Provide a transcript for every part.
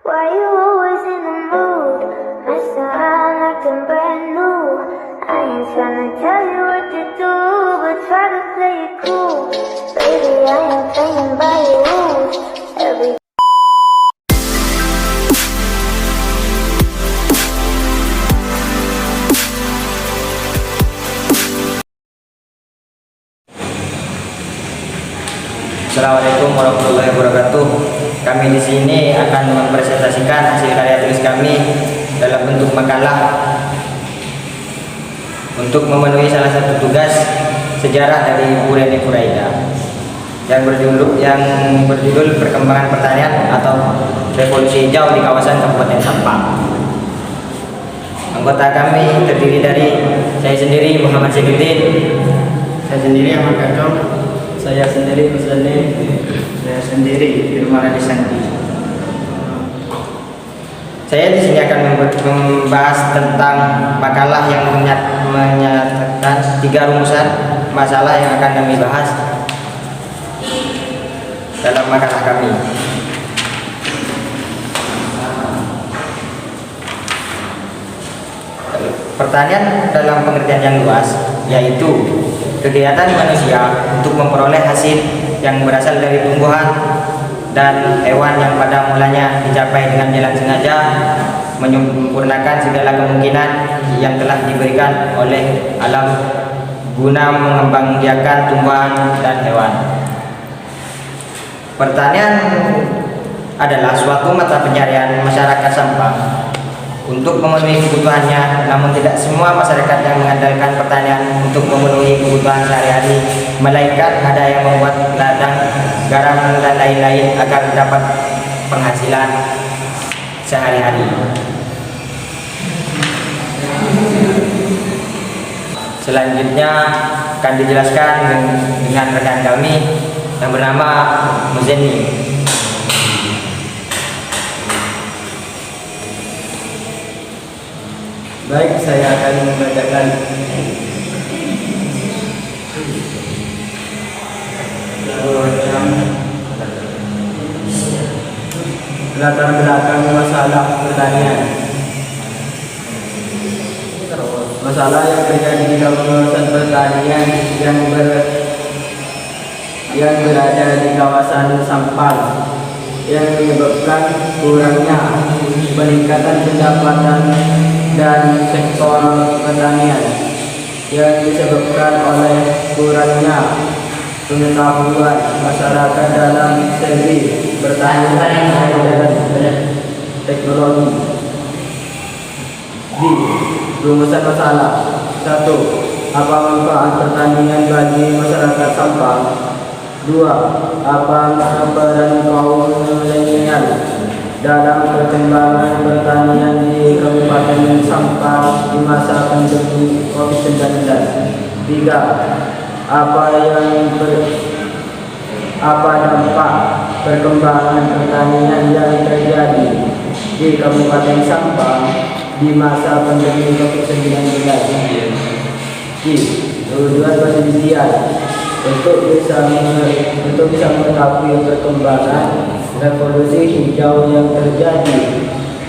Why you always in the mood? Messing around acting brand new. I ain't tryna tell you what to do, but try to play it cool. Baby, I ain't playing by your rules. Every Assalamualaikum warahmatullahi wabarakatuh. Kami di sini akan mempresentasikan hasil karya tulis kami dalam bentuk makalah untuk memenuhi salah satu tugas sejarah dari Bu Reni Furaida yang berjudul Perkembangan Pertanian atau Revolusi Hijau di Kawasan Kabupaten Sampang. Anggota kami terdiri dari saya sendiri Muhammad Syekhuddin, Saya sendiri Ahmad Kadong. Saya sendiri Musani. Saya sendiri Firman Sandi. Saya di sini akan membahas tentang makalah yang menyatakan 3 rumusan masalah yang akan kami bahas dalam makalah kami. Pertanian dalam pengertian yang luas yaitu kegiatan manusia untuk memperoleh hasil yang berasal dari tumbuhan dan hewan yang pada mulanya dicapai dengan jalan sengaja, menyempurnakan segala kemungkinan yang telah diberikan oleh alam guna mengembangbiakan tumbuhan dan hewan. Pertanian adalah suatu mata pencarian masyarakat Sampang untuk memenuhi kebutuhannya, namun tidak semua masyarakat yang mengandalkan pertanian untuk memenuhi kebutuhan sehari-hari, melainkan ada yang membuat ladang, garam, dan lain-lain agar mendapat penghasilan sehari-hari. Selanjutnya akan dijelaskan dengan rekan kami yang bernama Muzeni. Baik, saya akan membacakan latar belakang masalah pertanian. Masalah yang terjadi di kawasan pertanian yang berada di kawasan Sampang yang menyebabkan kurangnya peningkatan pendapatan dan sektor pertanian yang disebabkan oleh kurangnya pengetahuan masyarakat dalam segi pertanian dan teknologi. Di rumusan masalah: 1. Apa manfaat pertanian bagi masyarakat Sampang? 2. Apa peran kaum milenial dalam perkembangan pertanian di Kabupaten Sampang di masa pandemi COVID-19? 3. Apa dampak perkembangan pertanian yang terjadi di Kabupaten Sampang di masa pandemi COVID-19? Tujuan penelitian untuk bisa mengetahui perkembangan revolusi hijau yang terjadi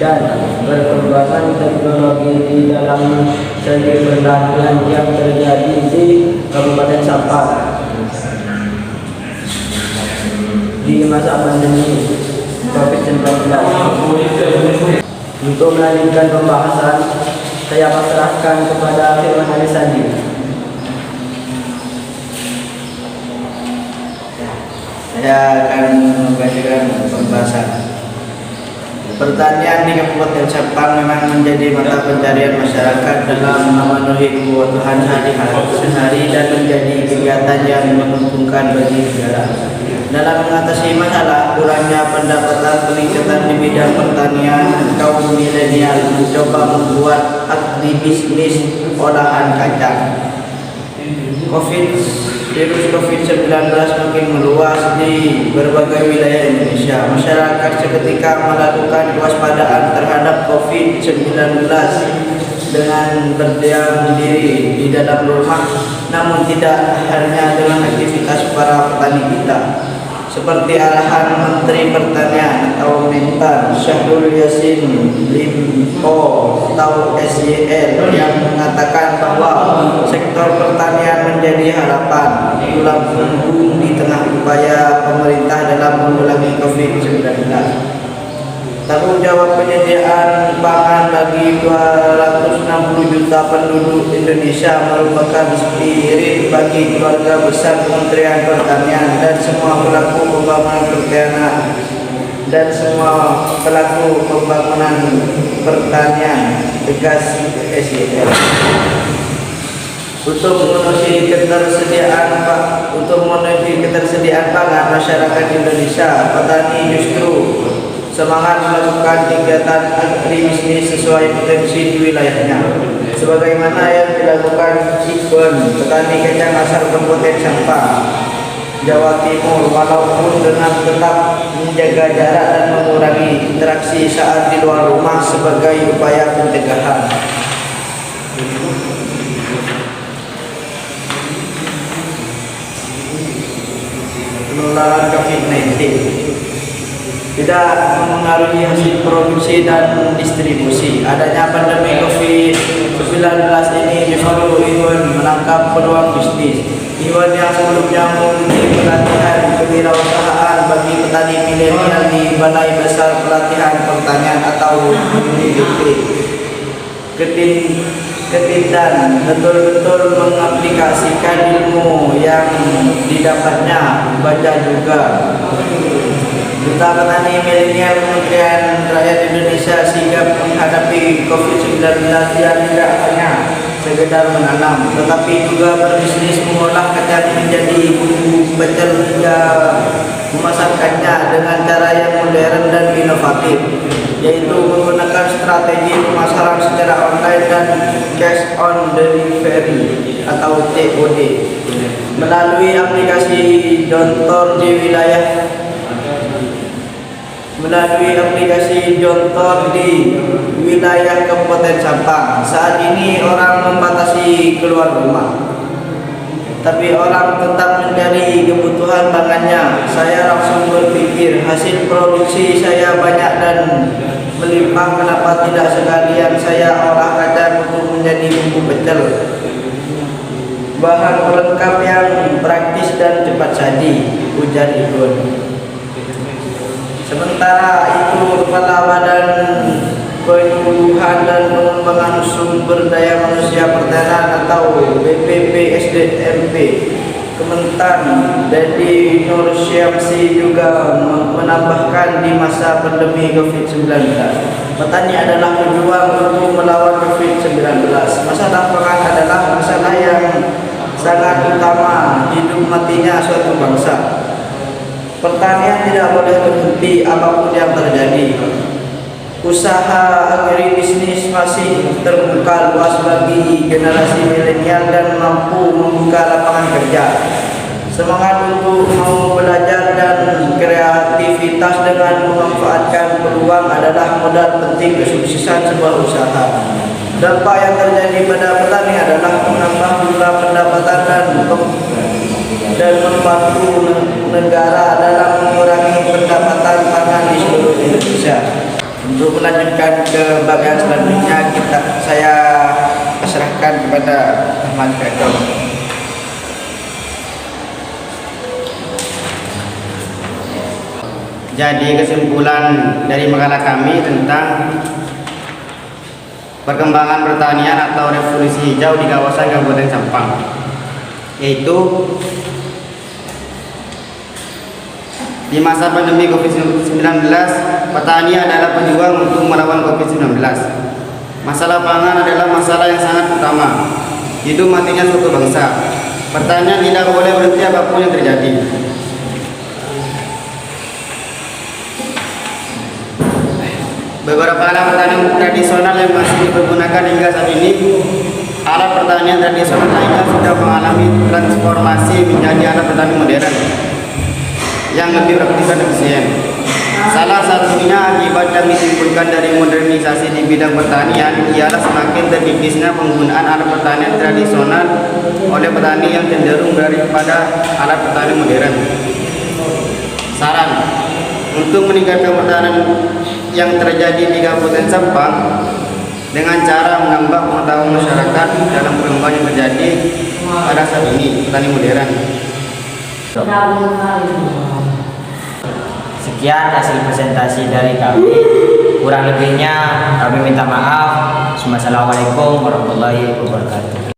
dan perkembangan teknologi di dalam segi pertanian yang terjadi di Kabupaten Sampang di masa pandemi COVID-19. Untuk melanjutkan pembahasan, saya pasrahkan kepada Firman Sandi. Saya akan membacakan pembahasan. Pertanian di Kabupaten Sampang memang menjadi mata pencarian masyarakat dalam memenuhi kebutuhan sehari-hari dan menjadi kegiatan yang menguntungkan bagi negara. Dalam mengatasi masalah kurangnya pendapatan peningkatan di bidang pertanian, kaum milenial mencoba membuat bisnis olahan kacang. Virus COVID-19 makin meluas di berbagai wilayah Indonesia. Masyarakat seketika melakukan kewaspadaan terhadap COVID-19 dengan berdiam diri di dalam rumah, namun tidak hanya dengan aktivitas para petani kita. seperti arahan Menteri Pertanian atau Mentan Syahrul Yassin Limpo atau SYL yang mengatakan bahwa sektor pertanian menjadi harapan tulang punggung di tengah upaya pemerintah dalam menanggulangi COVID-19. Tanggung jawab penyediaan pangan bagi 260 juta penduduk Indonesia merupakan spirit bagi keluarga besar Kementerian Pertanian dan semua pelaku pembangunan pertanian, tegas SYL. Untuk memenuhi ketersediaan pangan masyarakat Indonesia, petani justru semangat melakukan kegiatan agribisnis sesuai potensi di wilayahnya. Sebagaimana yang dilakukan Ikon, petani kacang asal Kabupaten Sampang, Jawa Timur, walaupun dengan tetap menjaga jarak dan mengurangi interaksi saat di luar rumah sebagai upaya pencegahan penularan COVID-19. Tidak memengaruhi hasil produksi dan distribusi. Adanya pandemi COVID-19 ini justru Iwan menangkap peluang bisnis. Iwan yang sebelumnya memiliki pelatihan kewirausahaan bagi petani milenial di Balai Besar Pelatihan Pertanian atau BBP Ketindan betul-betul mengaplikasikan ilmu yang didapatnya, baca juga. Duta Petani Milenial Kementerian Rakyat Indonesia sigap menghadapi COVID-19 yang tidak hanya sekedar menanam, tetapi juga berbisnis mengolah kacang menjadi bumbu pecel hingga memasarkannya dengan cara yang modern dan inovatif, yaitu menggunakan strategi pemasaran secara online dan cash on delivery atau COD melalui aplikasi Jontor di wilayah Kabupaten Sampang. Saat ini orang membatasi keluar rumah, tapi orang tetap mencari kebutuhan pangannya. Saya langsung berpikir, hasil produksi saya banyak dan melimpah, kenapa tidak sekalian saya olah kacang untuk menjadi bumbu pecel, bahan pelengkap yang praktis dan cepat saji, ujar Igun. Sementara itu, Kepala Badan Penumbuhan dan Pengembangan Sumber Daya Manusia Pertanian atau BPPSDMP Kementan Dedi Nur Syamsi juga menambahkan, di masa pandemi COVID-19, petani adalah pejuang untuk melawan COVID-19. Masalah pangan adalah masalah yang sangat utama hidup matinya suatu bangsa. Pertanian tidak boleh berhenti apapun yang terjadi. Usaha agribisnis masih terbuka luas bagi generasi milenial dan mampu membuka lapangan kerja. Semangat untuk mau belajar dan kreativitas dengan memanfaatkan peluang adalah modal penting kesuksesan sebuah usaha. Dampak yang terjadi pada petani adalah menambah jumlah pendapatan dan membantu negara dalam mengurangi pendapatan pangan di seluruh Indonesia. Untuk melanjutkan ke bagian selanjutnya, saya serahkan kepada Ahmad Kadom. Jadi kesimpulan dari makalah kami tentang perkembangan pertanian atau revolusi hijau di kawasan Kabupaten Sampang, yaitu di masa pandemi COVID-19, petani adalah pejuang untuk melawan COVID-19. Masalah pangan adalah masalah yang sangat utama, hidup matinya suatu bangsa. Pertanian tidak boleh berhenti apapun yang terjadi. Beberapa alat pertanian tradisional yang masih dipergunakan hingga saat ini, alat pertanian tradisional lainnya sudah mengalami transformasi menjadi alat pertanian modern yang lebih praktis dan efisien. Salah satunya akibat yang ditimbulkan dari modernisasi di bidang pertanian ialah semakin terkipisnya penggunaan alat pertanian tradisional oleh petani yang cenderung beralih kepada alat pertanian modern. Saran untuk meningkatkan pertahanan yang terjadi di Kabupaten Sampang dengan cara menambah pengetahuan masyarakat dalam perkembangan yang terjadi pada saat ini petani modern. Sekian hasil presentasi dari kami. Kurang lebihnya kami minta maaf. Wassalamualaikum warahmatullahi wabarakatuh.